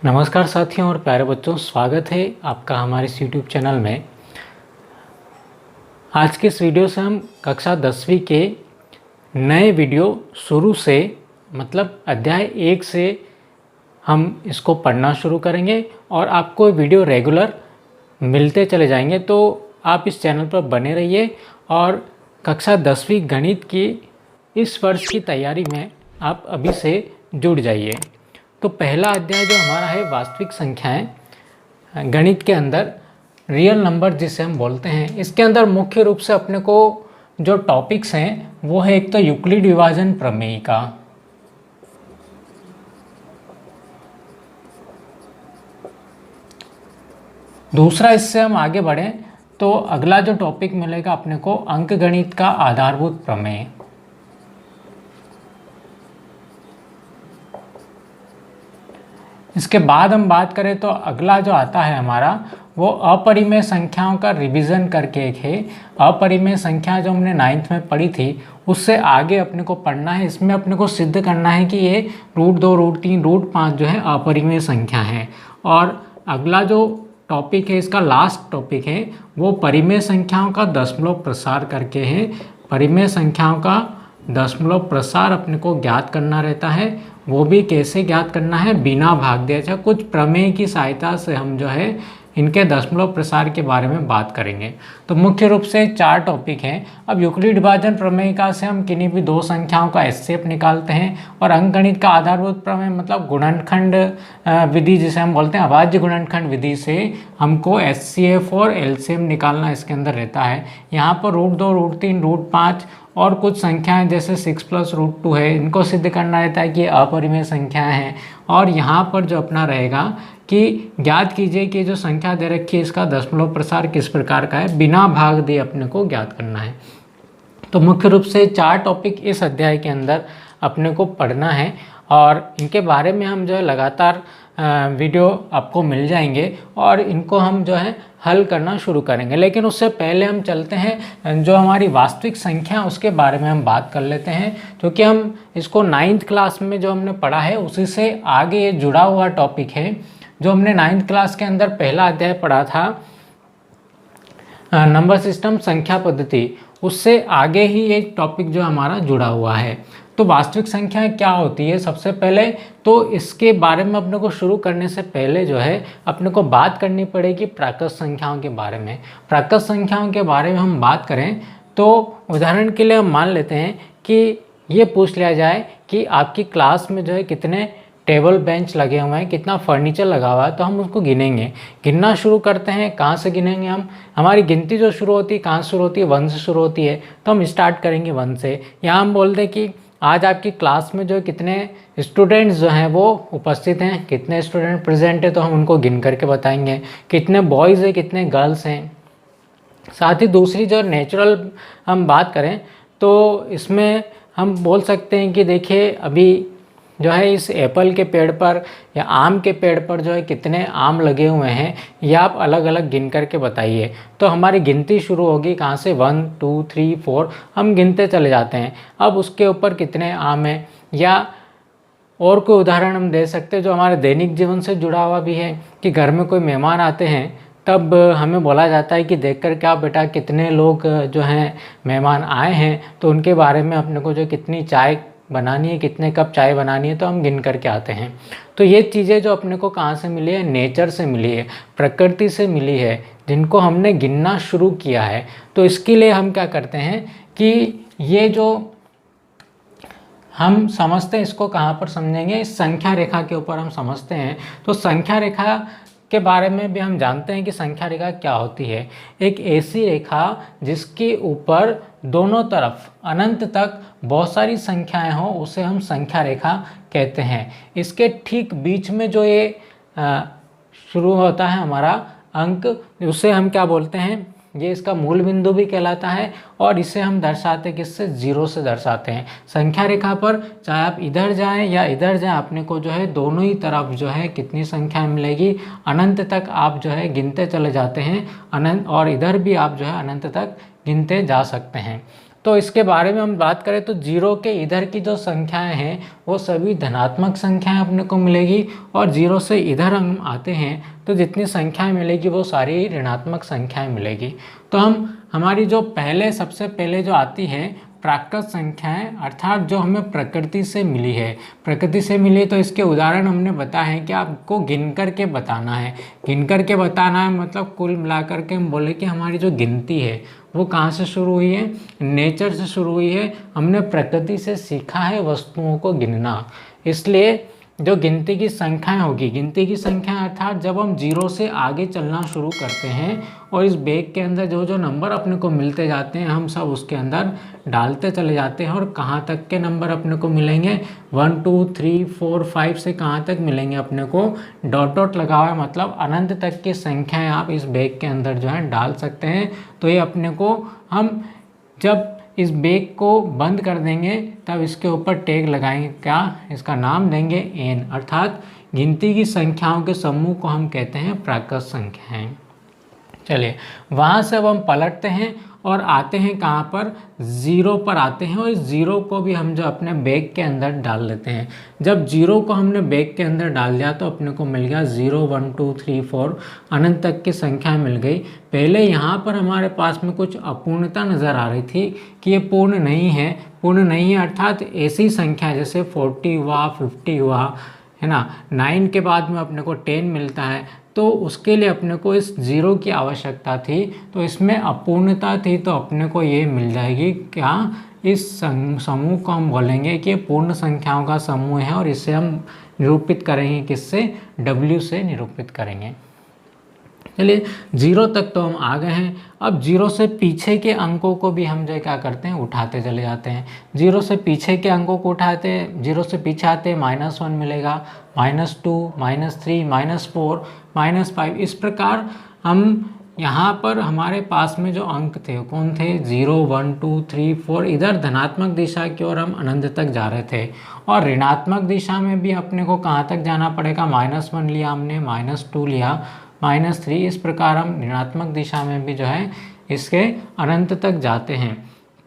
नमस्कार साथियों और प्यारे बच्चों, स्वागत है आपका हमारे इस YouTube चैनल में। आज के इस वीडियो से हम कक्षा 10वीं के नए वीडियो शुरू से मतलब अध्याय 1 से हम इसको पढ़ना शुरू करेंगे और आपको वीडियो रेगुलर मिलते चले जाएंगे। तो आप इस चैनल पर बने रहिए और कक्षा 10वीं गणित की इस वर्ष की तैयारी में आप अभी से जुड़ जाइए। तो पहला अध्याय जो हमारा है वास्तविक संख्याएं गणित के अंदर रियल नंबर जिसे हम बोलते हैं, इसके अंदर मुख्य रूप से अपने को जो टॉपिक्स हैं वो है एक तो यूक्लिड विभाजन प्रमेय का, दूसरा इससे हम आगे बढ़ें तो अगला जो टॉपिक मिलेगा अपने को अंकगणित का आधारभूत प्रमेय, इसके बाद हम बात करें तो अगला जो आता है हमारा वो अपरिमेय संख्याओं का रिवीजन करके एक है। अपरिमेय संख्या जो हमने 9th में पढ़ी थी उससे आगे अपने को पढ़ना है। इसमें अपने को सिद्ध करना है कि ये √2, √3, √5 जो है अपरिमेय संख्या है। और अगला जो टॉपिक है, इसका लास्ट टॉपिक है, वो परिमेय संख्याओं का दशमलव प्रसार करके है। परिमेय संख्याओं का दशमलव प्रसार अपने को ज्ञात करना रहता है। वो भी कैसे ज्ञात करना है, बिना भाग दिए। अच्छा, कुछ प्रमेय की सहायता से हम जो है इनके दशमलव प्रसार के बारे में बात करेंगे। तो मुख्य रूप से 4 टॉपिक हैं। अब यूक्लिड विभाजन प्रमेय का से हम किन्हीं भी 2 संख्याओं का एचसीएफ निकालते हैं और अंकगणित का आधारभूत प्रमेय मतलब गुणनखंड विधि जिसे हम बोलते हैं अभाज्य गुणनखंड विधि से हमको एचसीएफ और एलसीएम निकालना इसके अंदर रहता है। यहाँ पर √2, √3, √5 और कुछ संख्याएं जैसे 6 + √2 है, इनको सिद्ध करना रहता है कि ये अपरिमेय संख्याएं हैं। और यहाँ पर जो अपना रहेगा कि ज्ञात कीजिए कि जो संख्या दे रखी है इसका दशमलव प्रसार किस प्रकार का है, बिना भाग दिए अपने को ज्ञात करना है। तो मुख्य रूप से 4 टॉपिक इस अध्याय के अंदर अपने को पढ़ना है और इनके बारे में हम जो है लगातार वीडियो आपको मिल जाएंगे और इनको हम जो है हल करना शुरू करेंगे। लेकिन उससे पहले हम चलते हैं जो हमारी वास्तविक संख्या उसके बारे में हम बात कर लेते हैं, क्योंकि हम इसको 9th क्लास में जो हमने पढ़ा है उसी से आगे ये जुड़ा हुआ टॉपिक है। जो हमने 9th क्लास के अंदर पहला अध्याय पढ़ा था नंबर सिस्टम संख्या पद्धति, उससे आगे ही ये टॉपिक जो हमारा जुड़ा हुआ है। तो वास्तविक संख्याएं क्या होती है, सबसे पहले तो इसके बारे में अपने को शुरू करने से पहले जो है अपने को बात करनी पड़ेगी प्राकृत संख्याओं के बारे में। प्राकृत संख्याओं के बारे में हम बात करें तो उदाहरण के लिए हम मान लेते हैं कि ये पूछ लिया जाए कि आपकी क्लास में जो है कितने टेबल बेंच लगे हुए हैं, कितना फर्नीचर लगा हुआ है, तो हम उसको गिनेंगे। गिनना शुरू करते हैं, कहाँ से गिनेंगे हम, हमारी गिनती जो शुरू होती है कहाँ से शुरू होती है, 1 से शुरू होती है। तो हम स्टार्ट करेंगे 1 से। यहाँ हम बोल दें कि आज आपकी क्लास में जो कितने स्टूडेंट्स जो हैं वो उपस्थित हैं, कितने स्टूडेंट प्रेजेंट है, तो हम उनको गिन करके बताएंगे। कितने बॉयज़ हैं, कितने गर्ल्स हैं। साथ ही दूसरी जो नेचुरल हम बात करें तो इसमें हम बोल सकते हैं कि देखिए अभी जो है इस एप्पल के पेड़ पर या आम के पेड़ पर जो है कितने आम लगे हुए हैं, या आप अलग अलग गिन करके बताइए। तो हमारी गिनती शुरू होगी कहाँ से, 1, 2, 3, 4 हम गिनते चले जाते हैं। अब उसके ऊपर कितने आम हैं, या और कोई उदाहरण हम दे सकते हैं जो हमारे दैनिक जीवन से जुड़ा हुआ भी है कि घर में कोई मेहमान आते हैं तब हमें बोला जाता है कि देख कर क्या बेटा कितने लोग जो हैं मेहमान आए हैं, तो उनके बारे में अपने को जो कितनी चाय बनानी है, कितने कप चाय बनानी है, तो हम गिन करके आते हैं। तो ये चीज़ें जो अपने को कहाँ से मिली है, नेचर से मिली है, प्रकृति से मिली है, जिनको हमने गिनना शुरू किया है। तो इसके लिए हम क्या करते हैं कि ये जो हम समझते हैं इसको कहाँ पर समझेंगे, इस संख्या रेखा के ऊपर हम समझते हैं। तो संख्या रेखा के बारे में भी हम जानते हैं कि संख्या रेखा क्या होती है। एक ऐसी रेखा जिसके ऊपर दोनों तरफ अनंत तक बहुत सारी संख्याएं हों उसे हम संख्या रेखा कहते हैं। इसके ठीक बीच में जो ये शुरू होता है हमारा अंक, उसे हम क्या बोलते हैं, ये इसका मूल बिंदु भी कहलाता है। और इसे हम दर्शाते किससे, 0 से दर्शाते हैं। संख्या रेखा पर चाहे आप इधर जाएं या इधर जाएं, अपने को जो है दोनों ही तरफ जो है कितनी संख्या मिलेगी, अनंत तक आप जो है गिनते चले जाते हैं अनंत, और इधर भी आप जो है अनंत तक गिनते जा सकते हैं। तो इसके बारे में हम बात करें तो जीरो के इधर की जो संख्याएं हैं वो सभी धनात्मक संख्याएं अपने को मिलेगी, और जीरो से इधर हम आते हैं तो जितनी संख्याएं मिलेगी वो सारी ऋणात्मक संख्याएं मिलेगी। तो हमारी जो सबसे पहले जो आती है प्राकृत संख्याएं, अर्थात जो हमें प्रकृति से मिली है। प्रकृति से मिली तो इसके उदाहरण हमने बताया है कि आपको गिन करके बताना है। गिन करके बताना है मतलब कुल मिलाकर के हम बोले कि हमारी जो गिनती है वो कहाँ से शुरू हुई है, नेचर से शुरू हुई है। हमने प्रकृति से सीखा है वस्तुओं को गिनना। इसलिए जो गिनती की संख्याएं होगी, गिनती की संख्या अर्थात जब हम जीरो से आगे चलना शुरू करते हैं और इस बैग के अंदर जो जो नंबर अपने को मिलते जाते हैं हम सब उसके अंदर डालते चले जाते हैं। और कहाँ तक के नंबर अपने को मिलेंगे, 1 2 3 4 5 से कहाँ तक मिलेंगे अपने को, डॉट डॉट लगा हुआ है, मतलब अनंत तक की संख्याएं आप इस बैग के अंदर जो है डाल सकते हैं। तो ये अपने को हम जब इस बैग को बंद कर देंगे तब इसके ऊपर टैग लगाएंगे, क्या इसका नाम देंगे n, अर्थात गिनती की संख्याओं के समूह को हम कहते हैं प्राकृत संख्याएं। चलिए वहाँ से अब हम पलटते हैं और आते हैं कहाँ पर, ज़ीरो पर आते हैं। और इस ज़ीरो को भी हम जो अपने बैग के अंदर डाल लेते हैं। जब ज़ीरो को हमने बैग के अंदर डाल दिया तो अपने को मिल गया 0 1 2 3 4 अनंत तक की संख्या मिल गई। पहले यहाँ पर हमारे पास में कुछ अपूर्णता नज़र आ रही थी कि ये पूर्ण नहीं है, पूर्ण नहीं है अर्थात ऐसी संख्या जैसे 40 हुआ, 50 हुआ, है ना, 9 के बाद में अपने को 10 मिलता है, तो उसके लिए अपने को इस ज़ीरो की आवश्यकता थी। तो इसमें अपूर्णता थी तो अपने को ये मिल जाएगी क्या, इस समूह को हम बोलेंगे कि पूर्ण संख्याओं का समूह है और इसे हम निरूपित करेंगे किससे, W से निरूपित करेंगे। चलिए जीरो तक तो हम आ गए हैं। अब जीरो से पीछे के अंकों को भी हम जो क्या करते हैं, उठाते चले जाते हैं। जीरो से पीछे के अंकों को उठाते हैं, जीरो से पीछे आते हैं, -1 मिलेगा, -2, -3, -4, -5। इस प्रकार हम यहाँ पर हमारे पास में जो अंक थे कौन थे, 0 1 2 3 4, इधर धनात्मक दिशा की ओर हम अनंत तक जा रहे थे। और ऋणात्मक दिशा में भी अपने को कहाँ तक जाना पड़ेगा, -1 लिया हमने, -2 लिया, -3। इस प्रकार हम ऋणात्मक दिशा में भी जो है इसके अनंत तक जाते हैं।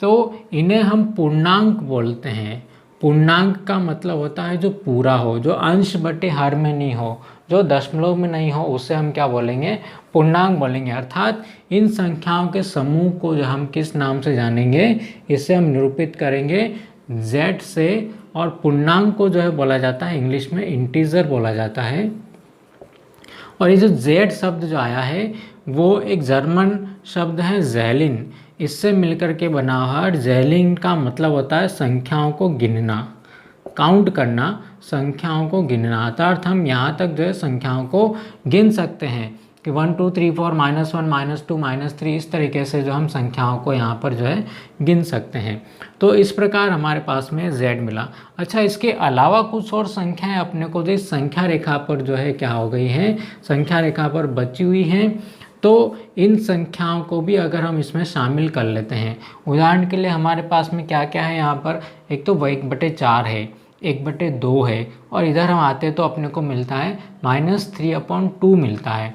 तो इन्हें हम पूर्णांक बोलते हैं। पूर्णांक का मतलब होता है जो पूरा हो, जो अंश बटे हर में नहीं हो, जो दशमलव में नहीं हो, उसे हम क्या बोलेंगे, पूर्णांक बोलेंगे। अर्थात इन संख्याओं के समूह को जो हम किस नाम से जानेंगे, इसे हम निरूपित करेंगे Z से। और पूर्णांक को जो है बोला जाता है इंग्लिश में इंटीजर बोला जाता है। और ये जो Z शब्द जो आया है वो एक जर्मन शब्द है ज़ेलिन, इससे मिलकर के बना हुआ। ज़ेलिन का मतलब होता है संख्याओं को गिनना, काउंट करना, संख्याओं को गिनना। अर्थात हम यहाँ तक जो है संख्याओं को गिन सकते हैं कि 1 2 3 4 -1 -2 -3, इस तरीके से जो हम संख्याओं को यहाँ पर जो है गिन सकते हैं। तो इस प्रकार हमारे पास में Z मिला। अच्छा, इसके अलावा कुछ और संख्याएं अपने को जो इस संख्या रेखा पर जो है क्या हो गई हैं, संख्या रेखा पर बची हुई हैं। तो इन संख्याओं को भी अगर हम इसमें शामिल कर लेते हैं, उदाहरण के लिए हमारे पास में क्या क्या है यहाँ पर, एक तो 1/4 है, 1/2 है, और इधर हम आते तो अपने को मिलता है -3/2 मिलता है।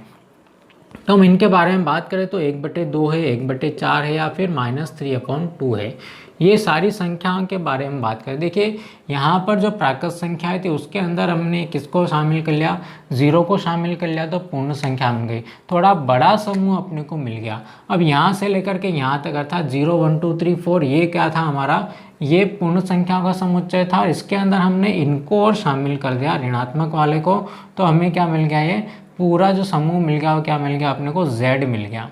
तो हम इनके बारे में बात करें तो 1/2 है, 1/4 है, या फिर -3/2 है। ये सारी संख्याओं के बारे में बात करें, देखिए यहाँ पर जो प्राकृत संख्याएं थी उसके अंदर हमने किसको शामिल कर लिया, 0 को शामिल कर लिया, तो पूर्ण संख्या बन गई। थोड़ा बड़ा समूह अपने को मिल गया। अब यहाँ से लेकर के यहाँ तक अर्थात 0 1 2 3 4 ये क्या था हमारा, ये पूर्ण संख्याओं का समुच्चय था। और इसके अंदर हमने इनको और शामिल कर दिया, ऋणात्मक वाले को, तो हमें क्या मिल गया, ये पूरा जो समूह मिल गया वो क्या मिल गया अपने को, Z मिल गया।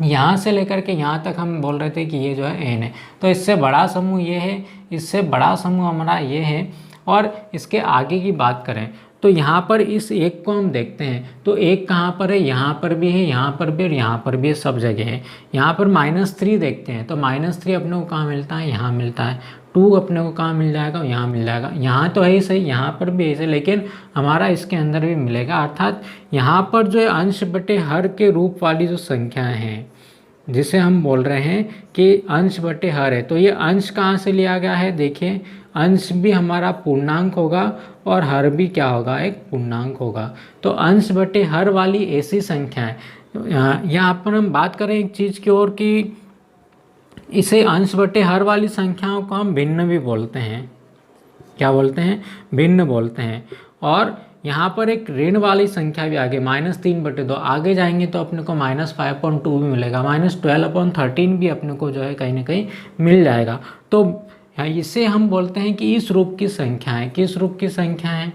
यहाँ से लेकर के यहाँ तक हम बोल रहे थे कि ये जो है N है, तो इससे बड़ा समूह ये है, इससे बड़ा समूह हमारा ये है। और इसके आगे की बात करें तो यहाँ पर इस एक को हम देखते हैं, तो एक कहाँ पर है, यहाँ पर भी है, यहाँ पर भी और यहाँ पर भी, सब जगह है। यहाँ पर -3 देखते हैं तो -3 अपने को कहाँ मिलता है, यहाँ मिलता है। 2 अपने को कहाँ मिल जाएगा, यहाँ मिल जाएगा। यहाँ तो है ही सही, यहाँ पर भी है, लेकिन हमारा इसके अंदर भी मिलेगा। अर्थात यहाँ पर जो है अंश बटे हर के रूप वाली जो संख्याएं हैं, जिसे हम बोल रहे हैं कि अंश बटे हर है, तो ये अंश कहाँ से लिया गया है, देखिए अंश भी हमारा पूर्णांक होगा और हर भी क्या होगा, एक पूर्णांक होगा। तो अंश बटे हर वाली ऐसी संख्याएं, यहाँ पर हम बात करें एक चीज़ की ओर कि इसे अंश बटे हर वाली संख्याओं को हम भिन्न भी बोलते हैं। क्या बोलते हैं? भिन्न बोलते हैं। और यहाँ पर एक ऋण वाली संख्या भी आगे -3/2 आगे जाएंगे तो अपने को -5/2 भी मिलेगा, -12/13 भी अपने को जो है कहीं ना कहीं मिल जाएगा। तो इसे हम बोलते हैं कि इस रूप की संख्या है। किस रूप की संख्या है?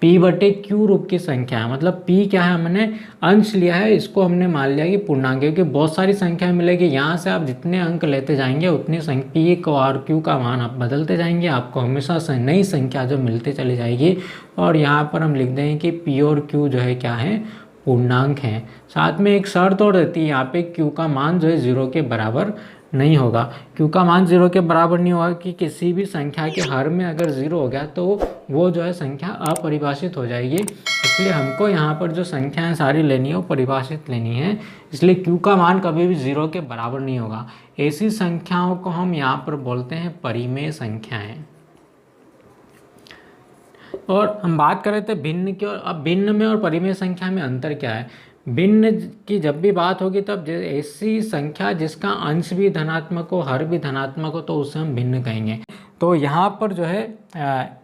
p/q रूप की संख्या है। मतलब p क्या है? हमने अंश लिया है, इसको हमने मान लिया कि पूर्णांक, क्योंकि बहुत सारी संख्या मिलेगी। यहाँ से आप जितने अंक लेते जाएंगे उतनी p को और q का मान आप बदलते जाएंगे, आपको हमेशा से नई संख्या जो मिलती चली जाएगी। और यहाँ पर हम लिख देंगे कि p और q जो है क्या है? पूर्णांक हैं। साथ में एक शर्त और रहती है, यहाँ पे q का मान जो है 0 के बराबर नहीं होगा। q का मान 0 के बराबर नहीं होगा कि किसी भी संख्या के हर में अगर 0 हो गया तो वो जो है संख्या अपरिभाषित हो जाएगी। इसलिए हमको यहाँ पर जो संख्याएं सारी लेनी है वो परिभाषित लेनी है। इसलिए q का मान कभी भी 0 के बराबर नहीं होगा। ऐसी संख्याओं को हम यहाँ पर बोलते हैं परिमेय संख्याएं। और हम बात कर रहे थे भिन्न की, और अब भिन्न में और परिमेय संख्या में अंतर क्या है? भिन्न की जब भी बात होगी तब ऐसी संख्या जिसका अंश भी धनात्मक हो, हर भी धनात्मक हो, तो उसे हम भिन्न कहेंगे। तो यहाँ पर जो है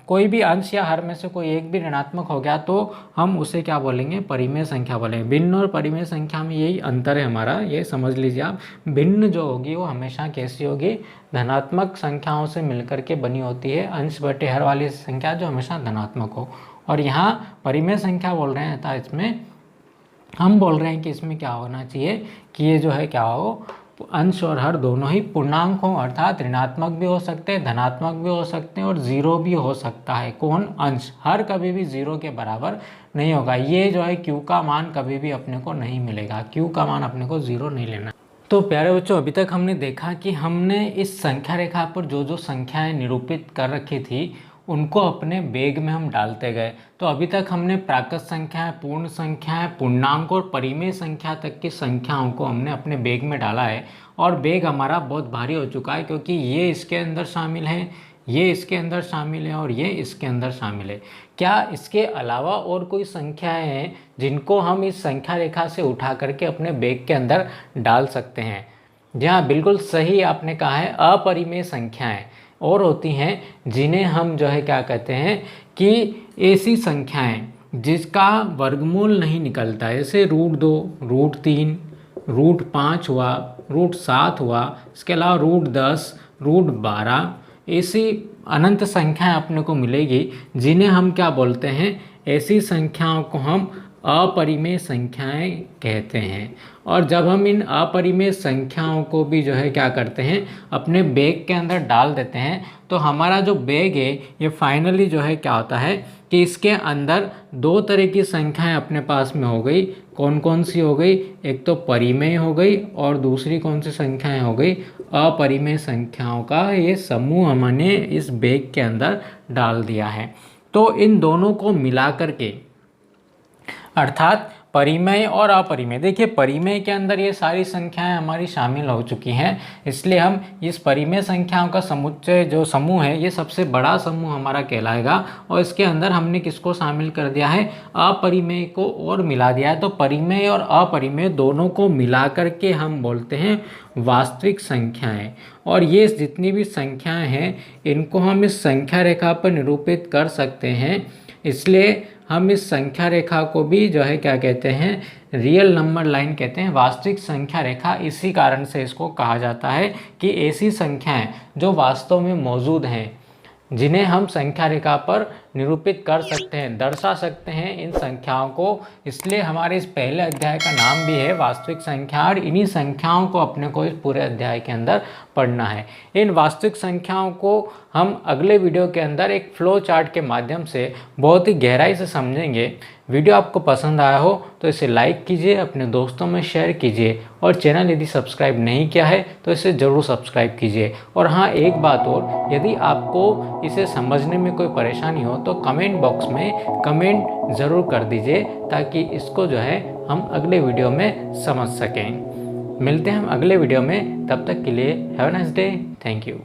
कोई भी अंश या हर में से कोई एक भी ऋणात्मक हो गया तो हम उसे क्या बोलेंगे? परिमेय संख्या बोलेंगे। भिन्न और परिमेय संख्या में यही अंतर है हमारा, ये समझ लीजिए आप। भिन्न जो होगी वो हमेशा कैसी होगी? धनात्मक संख्याओं से मिलकर के बनी होती है, अंश बटे हर वाली संख्या जो हमेशा धनात्मक हो। और यहाँ परिमेय संख्या बोल रहे हैं, था इसमें हम बोल रहे हैं कि इसमें क्या होना चाहिए कि ये जो है क्या हो? अंश और हर दोनों ही पूर्णांक हो, अर्थात ऋणात्मक भी हो सकते हैं, धनात्मक भी हो सकते हैं और 0 भी हो सकता है। कौन? अंश। हर कभी भी 0 के बराबर नहीं होगा। ये जो है q का मान कभी भी अपने को नहीं मिलेगा, q का मान अपने को 0 नहीं लेना। तो प्यारे बच्चों, अभी तक हमने देखा कि हमने इस संख्या रेखा पर जो जो संख्याएं निरूपित कर रखी थी उनको अपने बेग में हम डालते गए। तो अभी तक हमने प्राकृत संख्याएं, पूर्ण संख्याएं, पूर्णांक और परिमेय संख्या तक की संख्याओं को हमने अपने बेग में डाला है। और बेग हमारा बहुत भारी हो चुका है, क्योंकि ये इसके अंदर शामिल है, ये इसके अंदर शामिल है और ये इसके अंदर शामिल है। क्या इसके अलावा और कोई संख्याएं हैं जिनको हम इस संख्या रेखा से उठा करके अपने बेग के अंदर डाल सकते हैं? जी हाँ, बिल्कुल सही आपने कहा है। अपरिमेय संख्याएं और होती हैं जिन्हें हम जो है क्या कहते हैं कि ऐसी संख्याएं जिसका वर्गमूल नहीं निकलता है, जैसे √2, √3, √5 हुआ, √7 हुआ, इसके अलावा √10, √12, ऐसी अनंत संख्याएं अपने को मिलेगी जिन्हें हम क्या बोलते हैं? ऐसी संख्याओं को हम अपरिमेय संख्याएं कहते हैं। और जब हम इन अपरिमेय संख्याओं को भी जो है क्या करते हैं? अपने बेग के अंदर डाल देते हैं, तो हमारा जो बेग है ये फाइनली जो है क्या होता है कि इसके अंदर दो तरह की संख्याएं अपने पास में हो गई। कौन कौन सी हो गई? एक तो परिमेय हो गई और दूसरी कौन सी संख्याएं हो गई? अपरिमेय संख्याओं का ये समूह हमने इस बेग के अंदर डाल दिया है। तो इन दोनों को मिला करके, अर्थात परिमेय और अपरिमेय, देखिए परिमेय के अंदर ये सारी संख्याएं हमारी शामिल हो चुकी हैं, इसलिए हम इस परिमेय संख्याओं का समुच्चय जो समूह है ये सबसे बड़ा समूह हमारा कहलाएगा। और इसके अंदर हमने किसको शामिल कर दिया है? अपरिमेय को और मिला दिया है। तो परिमेय और अपरिमेय दोनों को मिला करके हम बोलते हैं वास्तविक संख्याएं। और ये जितनी भी संख्याएं हैं इनको हम इस संख्या रेखा पर निरूपित कर सकते हैं, इसलिए हम इस संख्या रेखा को भी जो है क्या कहते हैं? रियल नंबर लाइन कहते हैं, वास्तविक संख्या रेखा। इसी कारण से इसको कहा जाता है कि ऐसी संख्याएं जो वास्तव में मौजूद हैं, जिन्हें हम संख्या रेखा पर निरूपित कर सकते हैं, दर्शा सकते हैं इन संख्याओं को। इसलिए हमारे इस पहले अध्याय का नाम भी है वास्तविक संख्या, और इन्हीं संख्याओं को अपने को इस पूरे अध्याय के अंदर पढ़ना है। इन वास्तविक संख्याओं को हम अगले वीडियो के अंदर एक फ्लो चार्ट के माध्यम से बहुत ही गहराई से समझेंगे। वीडियो आपको पसंद आया हो तो इसे लाइक कीजिए, अपने दोस्तों में शेयर कीजिए, और चैनल यदि सब्सक्राइब नहीं किया है तो इसे ज़रूर सब्सक्राइब कीजिए। और हाँ, एक बात और, यदि आपको इसे समझने में कोई परेशानी हो तो कमेंट बॉक्स में कमेंट ज़रूर कर दीजिए, ताकि इसको जो है हम अगले वीडियो में समझ सकें। मिलते हैं हम अगले वीडियो में, तब तक के लिए have a nice day, thank you.